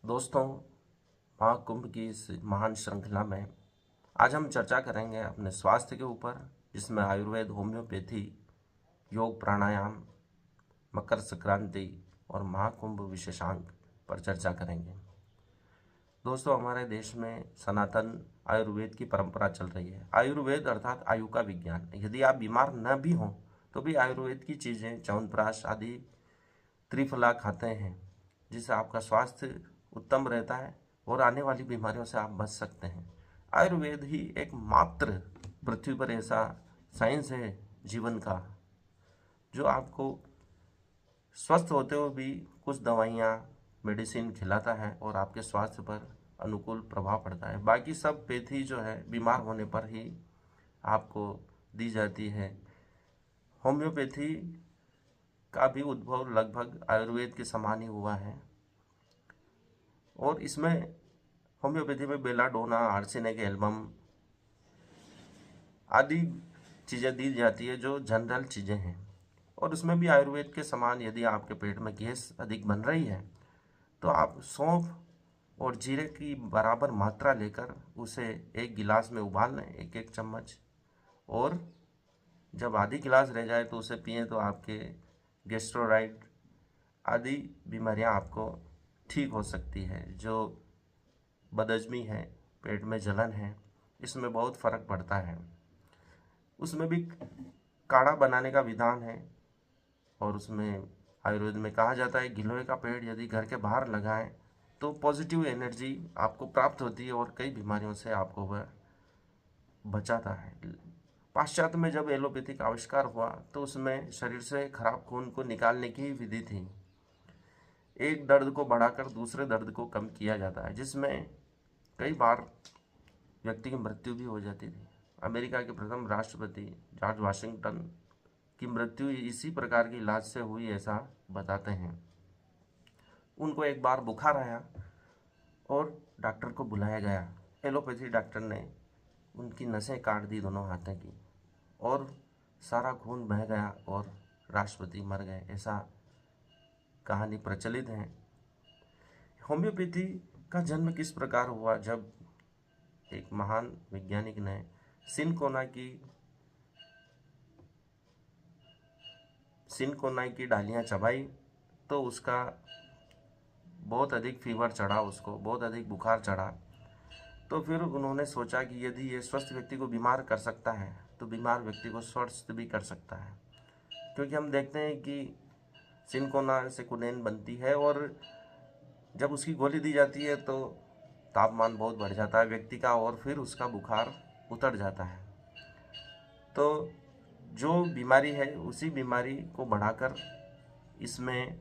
दोस्तों, महाकुंभ की इस महान श्रृंखला में आज हम चर्चा करेंगे अपने स्वास्थ्य के ऊपर, जिसमें आयुर्वेद, होम्योपैथी, योग, प्राणायाम, मकर संक्रांति और महाकुंभ विशेषांक पर चर्चा करेंगे। दोस्तों, हमारे देश में सनातन आयुर्वेद की परंपरा चल रही है। आयुर्वेद अर्थात आयु का विज्ञान। यदि आप बीमार न भी हों तो भी आयुर्वेद की चीज़ें, च्यवनप्राश आदि त्रिफला खाते हैं, जिससे आपका स्वास्थ्य उत्तम रहता है और आने वाली बीमारियों से आप बच सकते हैं। आयुर्वेद ही एकमात्र पृथ्वी पर ऐसा साइंस है जीवन का जो आपको स्वस्थ होते हुए भी कुछ दवाइयाँ, मेडिसिन खिलाता है और आपके स्वास्थ्य पर अनुकूल प्रभाव पड़ता है। बाकी सब पैथी जो है बीमार होने पर ही आपको दी जाती है। होम्योपैथी का भी उद्भव लगभग आयुर्वेद के समान ही हुआ है और इसमें होम्योपैथी में बेलाडोना, आर्सेनिक, एल्बम आदि चीज़ें दी जाती है जो जनरल चीज़ें हैं। और उसमें भी आयुर्वेद के समान यदि आपके पेट में गैस अधिक बन रही है तो आप सौंफ और जीरे की बराबर मात्रा लेकर उसे एक गिलास में उबाल लें, एक एक चम्मच, और जब आधी गिलास रह जाए तो उसे पिएं तो आपके गैस्ट्रोराइड आदि बीमारियां आपको ठीक हो सकती है। जो बदहजमी है, पेट में जलन है, इसमें बहुत फ़र्क पड़ता है। उसमें भी काढ़ा बनाने का विधान है और उसमें आयुर्वेद में कहा जाता है गिलोय का पेड़ यदि घर के बाहर लगाएं तो पॉजिटिव एनर्जी आपको प्राप्त होती है और कई बीमारियों से आपको वह बचाता है। पाश्चात्य में जब एलोपैथी का आविष्कार हुआ तो उसमें शरीर से खराब खून को निकालने की विधि थी। एक दर्द को बढ़ाकर दूसरे दर्द को कम किया जाता है, जिसमें कई बार व्यक्ति की मृत्यु भी हो जाती थी। अमेरिका के प्रथम राष्ट्रपति जॉर्ज वाशिंगटन की मृत्यु इसी प्रकार की इलाज से हुई, ऐसा बताते हैं। उनको एक बार बुखार आया और डॉक्टर को बुलाया गया। एलोपैथी डॉक्टर ने उनकी नसें काट दी दोनों हाथों की और सारा खून बह गया और राष्ट्रपति मर गए, ऐसा कहानी प्रचलित है। होम्योपैथी का जन्म किस प्रकार हुआ? जब एक महान वैज्ञानिक ने सिनकोना की डालियाँ चबाई तो उसका बहुत अधिक फीवर चढ़ा, उसको बहुत अधिक बुखार चढ़ा। तो फिर उन्होंने सोचा कि यदि ये स्वस्थ व्यक्ति को बीमार कर सकता है तो बीमार व्यक्ति को स्वस्थ भी कर सकता है, क्योंकि हम देखते हैं कि सिनकोना से कुनेन बनती है और जब उसकी गोली दी जाती है तो तापमान बहुत बढ़ जाता है व्यक्ति का और फिर उसका बुखार उतर जाता है। तो जो बीमारी है उसी बीमारी को बढ़ाकर इसमें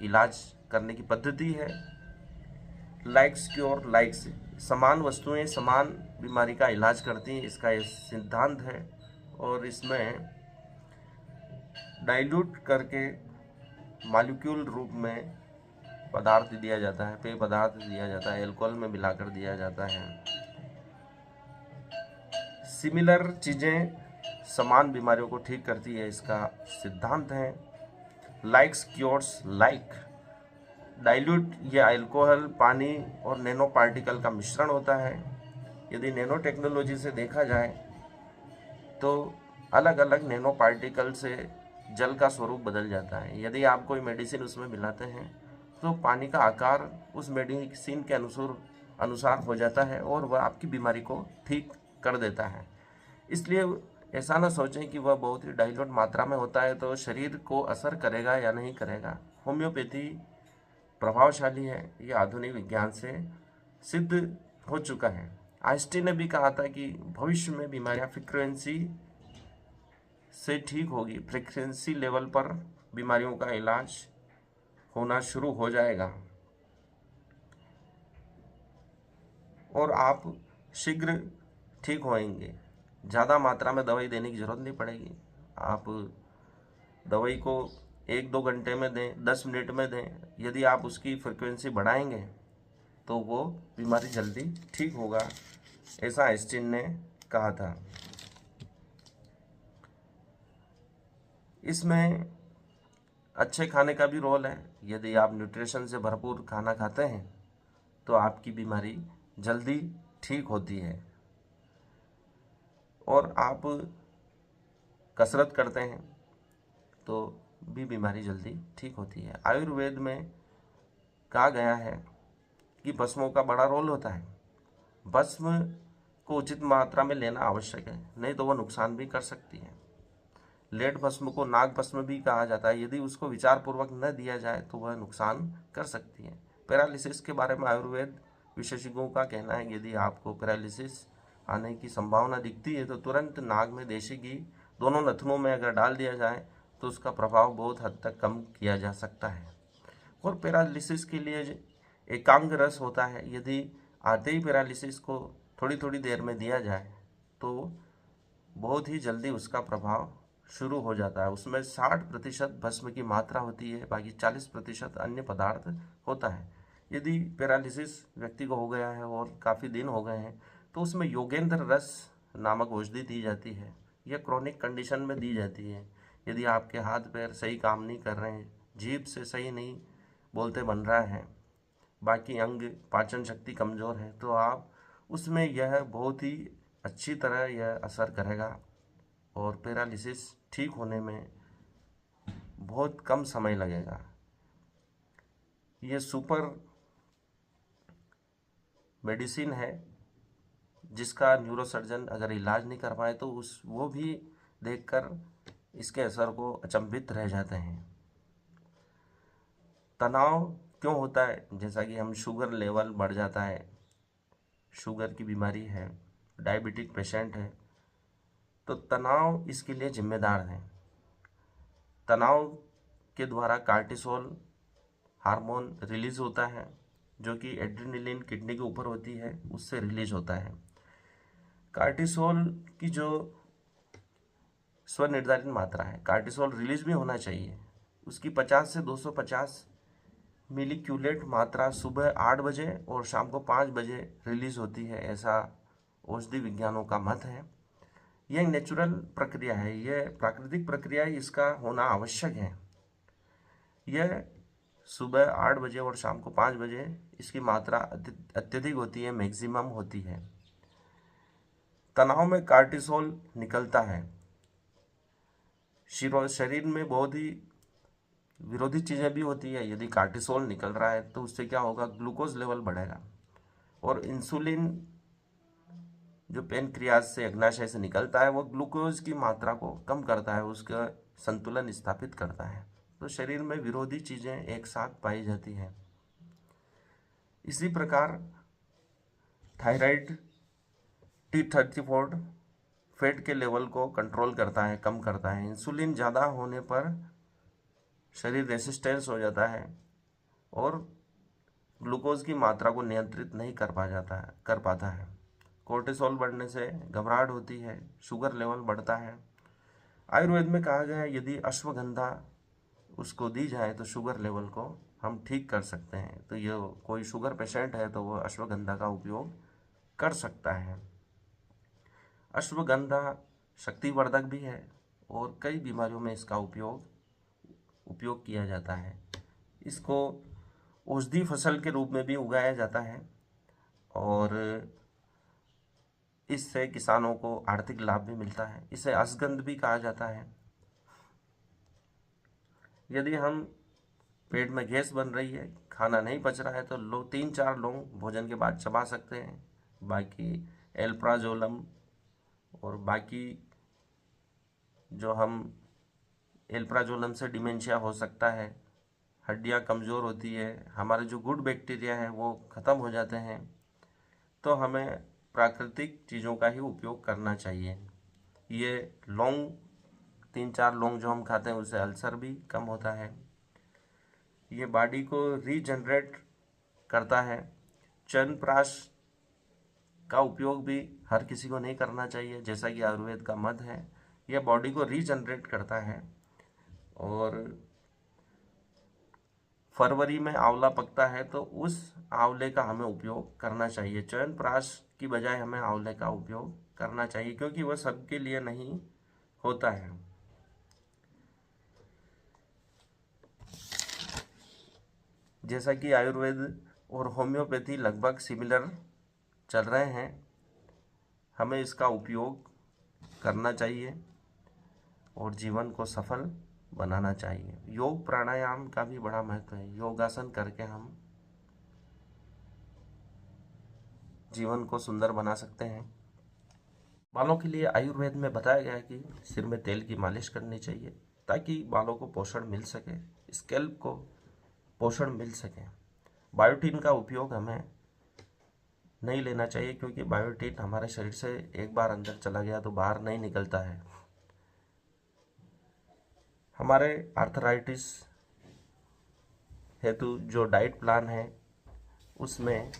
इलाज करने की पद्धति है। लाइक्स क्योर लाइक्स, समान वस्तुएं समान बीमारी का इलाज करती हैं, इसका ये सिद्धांत है। और इसमें डाइल्यूट करके मॉलिक्यूल रूप में पदार्थ दिया जाता है, पेय पदार्थ दिया जाता है, अल्कोहल में मिलाकर दिया जाता है। सिमिलर चीज़ें समान बीमारियों को ठीक करती है, इसका सिद्धांत है। लाइक्स क्योर्स लाइक, डाइल्यूट या अल्कोहल, पानी और नैनो पार्टिकल का मिश्रण होता है। यदि नैनो टेक्नोलॉजी से देखा जाए तो अलग अलग नैनो पार्टिकल से जल का स्वरूप बदल जाता है। यदि आप कोई मेडिसिन उसमें मिलाते हैं तो पानी का आकार उस मेडिसिन के अनुसार हो जाता है और वह आपकी बीमारी को ठीक कर देता है। इसलिए ऐसा ना सोचें कि वह बहुत ही डाइल्यूट मात्रा में होता है तो शरीर को असर करेगा या नहीं करेगा। होम्योपैथी प्रभावशाली है, यह आधुनिक विज्ञान से सिद्ध हो चुका है। आइंस्टीन ने भी कहा था कि भविष्य में बीमारियां फ्रीक्वेंसी से ठीक होगी, फ्रीक्वेंसी लेवल पर बीमारियों का इलाज होना शुरू हो जाएगा और आप शीघ्र ठीक होएंगे। ज़्यादा मात्रा में दवाई देने की ज़रूरत नहीं पड़ेगी। आप दवाई को 1-2 घंटे में दें, 10 मिनट में दें। यदि आप उसकी फ्रिक्वेंसी बढ़ाएंगे तो वो बीमारी जल्दी ठीक होगा, ऐसा आइंस्टीन ने कहा था। इसमें अच्छे खाने का भी रोल है। यदि आप न्यूट्रिशन से भरपूर खाना खाते हैं तो आपकी बीमारी जल्दी ठीक होती है। और आप कसरत करते हैं तो भी बीमारी जल्दी ठीक होती है। आयुर्वेद में कहा गया है कि भस्मों का बड़ा रोल होता है। भस्म को उचित मात्रा में लेना आवश्यक है, नहीं तो वह नुकसान भी कर सकती है। लेड भस्म को नाग भस्म भी कहा जाता है। यदि उसको विचारपूर्वक न दिया जाए तो वह नुकसान कर सकती है। पैरालिसिस के बारे में आयुर्वेद विशेषज्ञों का कहना है कि यदि आपको पैरालिसिस आने की संभावना दिखती है तो तुरंत नाग में देशी घी दोनों नथनों में अगर डाल दिया जाए तो उसका प्रभाव बहुत हद तक कम किया जा सकता है। और पैरालिसिस के लिए एकांग रस होता है। यदि आते ही पैरालिसिस को थोड़ी थोड़ी देर में दिया जाए तो बहुत ही जल्दी उसका प्रभाव शुरू हो जाता है। उसमें 60% भस्म की मात्रा होती है, बाकी 40% अन्य पदार्थ होता है। यदि पैरालिसिस व्यक्ति को हो गया है और काफ़ी दिन हो गए हैं तो उसमें योगेंद्र रस नामक औषधि दी जाती है। यह क्रॉनिक कंडीशन में दी जाती है। यदि आपके हाथ पैर सही काम नहीं कर रहे हैं, जीभ से सही नहीं बोलते बन रहा है, बाकी अंग पाचन शक्ति कमज़ोर है, तो आप उसमें यह बहुत ही अच्छी तरह यह असर करेगा और पैरालिसिस ठीक होने में बहुत कम समय लगेगा। ये सुपर मेडिसिन है जिसका न्यूरोसर्जन अगर इलाज नहीं कर पाए तो वो भी देखकर इसके असर को अचंभित रह जाते हैं। तनाव क्यों होता है? जैसा कि हम शुगर लेवल बढ़ जाता है, शुगर की बीमारी है, डायबिटिक पेशेंट है, तो तनाव इसके लिए जिम्मेदार है। तनाव के द्वारा कार्टिसोल हार्मोन रिलीज होता है जो कि एड्रेनलिन किडनी के ऊपर होती है, उससे रिलीज होता है। कार्टिसोल की जो स्वनिर्धारित मात्रा है, कार्टिसोल रिलीज भी होना चाहिए, उसकी 50 से 250 मिलीक्यूलेट मात्रा सुबह 8 बजे और शाम को 5 बजे रिलीज होती है, ऐसा औषधि विज्ञानों का मत है। यह नेचुरल प्रक्रिया है, यह प्राकृतिक प्रक्रिया है, इसका होना आवश्यक है। यह सुबह 8 बजे और शाम को 5 बजे इसकी मात्रा अत्यधिक होती है, मैक्सिमम होती है। तनाव में कार्टिसोल निकलता है, शरीर में बहुत ही विरोधी चीज़ें भी होती है। यदि कार्टिसोल निकल रहा है तो उससे क्या होगा, ग्लूकोज लेवल बढ़ेगा और इंसुलिन जो पेनक्रियाज से अग्नाशय से निकलता है वो ग्लूकोज की मात्रा को कम करता है, उसका संतुलन स्थापित करता है। तो शरीर में विरोधी चीज़ें एक साथ पाई जाती हैं। इसी प्रकार थायराइड T34 फैट के लेवल को कंट्रोल करता है, कम करता है। इंसुलिन ज़्यादा होने पर शरीर रेसिस्टेंस हो जाता है और ग्लूकोज की मात्रा को नियंत्रित नहीं कर पाता है। कोर्टिसोल बढ़ने से घबराहट होती है, शुगर लेवल बढ़ता है। आयुर्वेद में कहा गया है यदि अश्वगंधा उसको दी जाए तो शुगर लेवल को हम ठीक कर सकते हैं। तो ये कोई शुगर पेशेंट है तो वो अश्वगंधा का उपयोग कर सकता है। अश्वगंधा शक्तिवर्धक भी है और कई बीमारियों में इसका उपयोग किया जाता है। इसको औषधि फसल के रूप में भी उगाया जाता है और इससे किसानों को आर्थिक लाभ भी मिलता है। इसे अश्वगंध भी कहा जाता है। यदि हम पेट में गैस बन रही है, खाना नहीं पच रहा है तो 3-4 लौंग भोजन के बाद चबा सकते हैं। बाकी एल्प्राजोलम और बाकी जो हम एल्प्राजोलम से डिमेंशिया हो सकता है, हड्डियां कमज़ोर होती है, हमारे जो गुड बैक्टीरिया हैं वो ख़त्म हो जाते हैं, तो हमें प्राकृतिक चीज़ों का ही उपयोग करना चाहिए। ये लौंग 3-4 लौंग जो हम खाते हैं उससे अल्सर भी कम होता है। ये बॉडी को रीजनरेट करता है। च्यवनप्राश का उपयोग भी हर किसी को नहीं करना चाहिए, जैसा कि आयुर्वेद का मत है। यह बॉडी को रीजनरेट करता है। और फरवरी में आंवला पकता है तो उस आंवले का हमें उपयोग करना चाहिए। च्यवनप्राश की बजाय हमें आंवले का उपयोग करना चाहिए क्योंकि वह सबके लिए नहीं होता है। जैसा कि आयुर्वेद और होम्योपैथी लगभग सिमिलर चल रहे हैं। हमें इसका उपयोग करना चाहिए और जीवन को सफल बनाना चाहिए। योग प्राणायाम का भी बड़ा महत्व है। योगासन करके हम जीवन को सुंदर बना सकते हैं। बालों के लिए आयुर्वेद में बताया गया है कि सिर में तेल की मालिश करनी चाहिए ताकि बालों को पोषण मिल सके, स्कैल्प को पोषण मिल सके। बायोटीन का उपयोग हमें नहीं लेना चाहिए क्योंकि बायोटीन हमारे शरीर से एक बार अंदर चला गया तो बाहर नहीं निकलता है। हमारे आर्थराइटिस हेतु जो डाइट प्लान है उसमें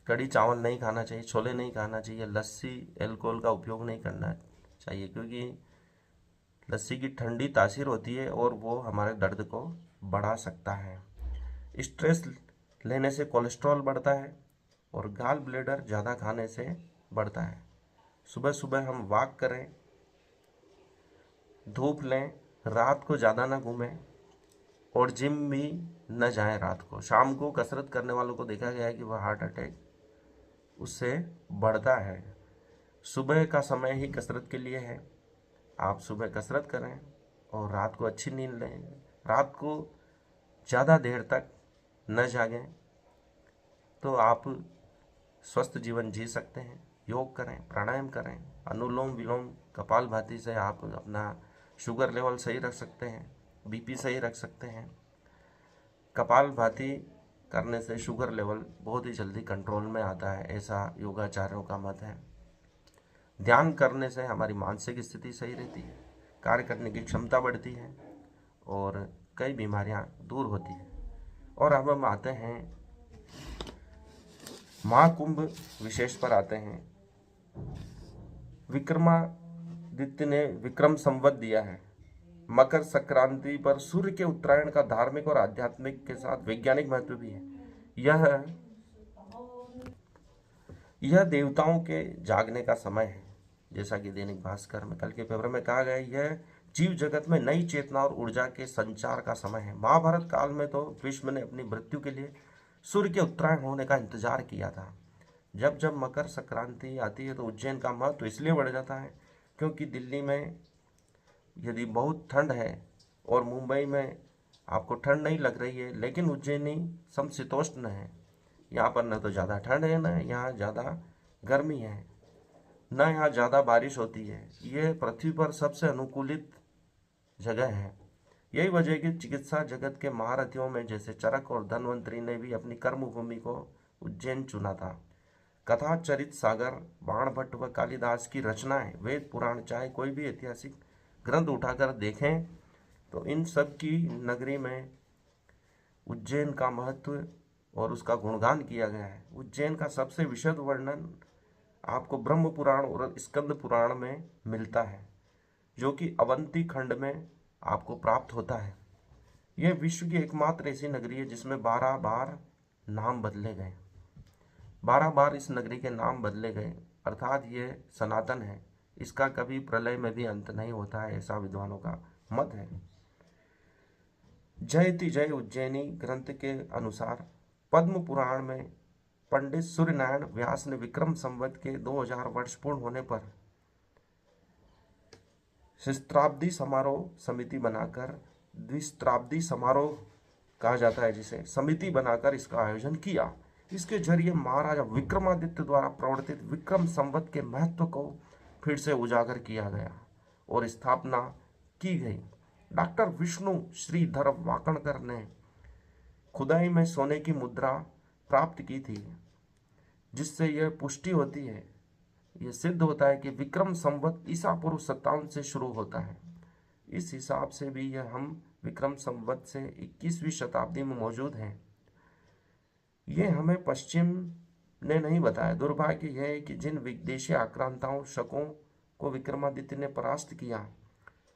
कड़ी चावल नहीं खाना चाहिए, छोले नहीं खाना चाहिए, लस्सी अल्कोहल का उपयोग नहीं करना चाहिए क्योंकि लस्सी की ठंडी तासीर होती है और वो हमारे दर्द को बढ़ा सकता है। स्ट्रेस लेने से कोलेस्ट्रॉल बढ़ता है और गाल ब्लेडर ज़्यादा खाने से बढ़ता है। सुबह सुबह हम वॉक करें, धूप लें, रात को ज़्यादा ना घूमें और जिम भी न जाएं रात को। शाम को कसरत करने वालों को देखा गया है कि वह हार्ट अटैक उससे बढ़ता है। सुबह का समय ही कसरत के लिए है। आप सुबह कसरत करें और रात को अच्छी नींद लें। रात को ज़्यादा देर तक न जागें तो आप स्वस्थ जीवन जी सकते हैं। योग करें, प्राणायाम करें, अनुलोम विलोम कपालभाति से आप अपना शुगर लेवल सही रख सकते हैं, बीपी सही रख सकते हैं। कपालभाति करने से शुगर लेवल बहुत ही जल्दी कंट्रोल में आता है, ऐसा योगाचार्यों का मत है। ध्यान करने से हमारी मानसिक स्थिति सही रहती है, कार्य करने की क्षमता बढ़ती है और कई बीमारियां दूर होती हैं। और अब हम आते हैं महाकुंभ विशेष पर आते हैं। विक्रमादित्य ने विक्रम संवत दिया है। मकर संक्रांति पर सूर्य के उत्तरायण का धार्मिक और आध्यात्मिक के साथ वैज्ञानिक महत्व भी है। यह देवताओं के जागने का समय है, जैसा कि दैनिक भास्कर में कल के पेपर में कहा गया। यह जीव जगत में नई चेतना और ऊर्जा के संचार का समय है। महाभारत काल में तो भीष्म ने अपनी मृत्यु के लिए सूर्य के उत्तरायण होने का इंतजार किया था। जब जब मकर संक्रांति आती है तो उज्जैन का महत्व इसलिए बढ़ जाता है क्योंकि दिल्ली में यदि बहुत ठंड है और मुंबई में आपको ठंड नहीं लग रही है, लेकिन उज्जैनी समशीतोष्ण है। यहाँ पर न तो ज़्यादा ठंड है, न यहाँ ज़्यादा गर्मी है, न यहाँ ज़्यादा बारिश होती है। ये पृथ्वी पर सबसे अनुकूलित जगह है। यही वजह है कि चिकित्सा जगत के महारथियों में जैसे चरक और धन्वंतरी ने भी अपनी कर्मभूमि को उज्जैन चुना था। कथा, चरित सागर, बाणभट्ट व कालिदास की रचनाएं, वेद पुराण, चाहे कोई भी ऐतिहासिक ग्रंथ उठाकर देखें तो इन सब की नगरी में उज्जैन का महत्व और उसका गुणगान किया गया है। उज्जैन का सबसे विशद वर्णन आपको ब्रह्म पुराण और स्कंद पुराण में मिलता है, जो कि अवंती खंड में आपको प्राप्त होता है। यह विश्व की एकमात्र ऐसी नगरी है जिसमें 12 बार नाम बदले गए। 12 बार इस नगरी के नाम बदले गए, अर्थात यह सनातन है। इसका कभी प्रलय में भी अंत नहीं होता है, ऐसा विद्वानों का मत है। जयति जय उज्जैनी ग्रंथ के अनुसार पद्म पुराण में पंडित सूर्यनारायण व्यास ने विक्रम संवत के 2000 वर्ष पूर्ण होने पर सहस्त्राब्दी समारोह समिति बनाकर, द्विस्त्राब्दी समारोह कहा जाता है जिसे, समिति बनाकर इसका आयोजन किया। इसके जरिए महाराजा विक्रमादित्य द्वारा प्रवर्तित विक्रम संवत के महत्व को फिर से उजागर किया गया और स्थापना की गई। डॉक्टर विष्णु श्रीधर वाकणकर ने खुदाई में सोने की मुद्रा प्राप्त की थी, जिससे यह पुष्टि होती है, यह सिद्ध होता है कि विक्रम संवत ईसा पूर्व 57 से शुरू होता है। इस हिसाब से भी यह हम विक्रम संवत से 21वीं शताब्दी में मौजूद हैं। ये हमें पश्चिम ने नहीं बताया। दुर्भाग्य यह है कि जिन विदेशी आक्रांताओं शकों को विक्रमादित्य ने परास्त किया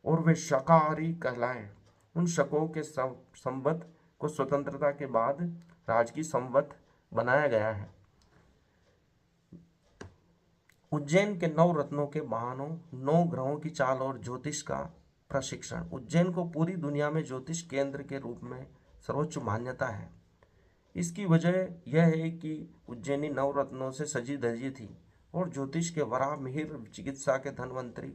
और वे शाकाहारी कहलाए, उन शकों के संवत को स्वतंत्रता के बाद राजकीय संवत बनाया गया है। उज्जैन के 9 रत्नों के बहानों, 9 ग्रहों की चाल और ज्योतिष का प्रशिक्षण। उज्जैन को पूरी दुनिया में ज्योतिष केंद्र के रूप में सर्वोच्च मान्यता है। इसकी वजह यह है कि उज्जैनी नवरत्नों से सजी धजी थी और ज्योतिष के वराह मिहिर, चिकित्सा के धन्वंतरी,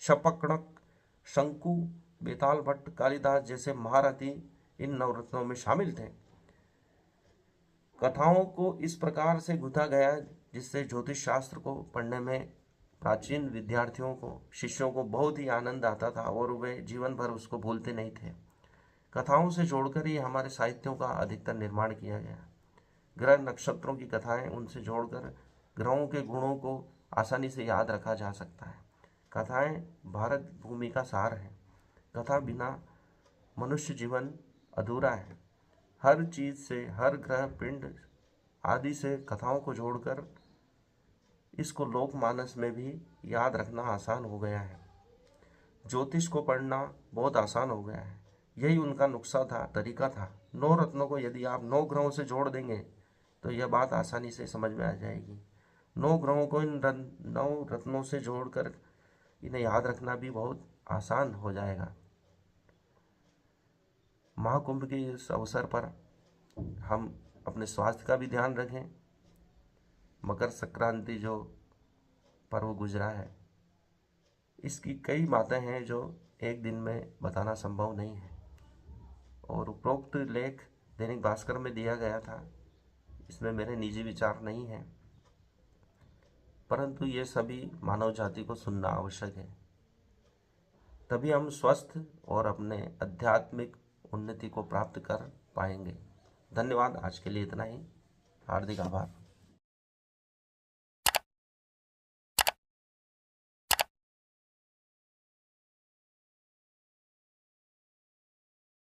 शपकणक, शंकु, बेताल भट्ट, कालिदास जैसे महारथी इन नवरत्नों में शामिल थे। कथाओं को इस प्रकार से गूंथा गया जिससे ज्योतिष शास्त्र को पढ़ने में प्राचीन विद्यार्थियों को, शिष्यों को बहुत ही आनंद आता था और वे जीवन भर उसको भूलते नहीं थे। कथाओं से जोड़कर ही हमारे साहित्यों का अधिकतर निर्माण किया गया। ग्रह नक्षत्रों की कथाएं, उनसे जोड़कर ग्रहों के गुणों को आसानी से याद रखा जा सकता है। कथाएं भारत भूमि का सार है। कथा बिना मनुष्य जीवन अधूरा है। हर चीज से, हर ग्रह, पिंड आदि से कथाओं को जोड़कर इसको लोकमानस में भी याद रखना आसान हो गया है। ज्योतिष को पढ़ना बहुत आसान हो गया है। यही उनका नुस्खा था, तरीका था। 9 रत्नों को यदि आप 9 ग्रहों से जोड़ देंगे तो यह बात आसानी से समझ में आ जाएगी। 9 ग्रहों को इन 9 रत्नों से जोड़कर इन्हें याद रखना भी बहुत आसान हो जाएगा। महाकुंभ के इस अवसर पर हम अपने स्वास्थ्य का भी ध्यान रखें। मकर संक्रांति जो पर्व गुजरा है, इसकी कई बातें हैं जो एक दिन में बताना संभव नहीं है और उपरोक्त लेख दैनिक भास्कर में दिया गया था। इसमें मेरे निजी विचार नहीं हैं, परंतु ये सभी मानव जाति को सुनना आवश्यक है। तभी हम स्वस्थ और अपने आध्यात्मिक उन्नति को प्राप्त कर पाएंगे। धन्यवाद। आज के लिए इतना ही। हार्दिक आभार।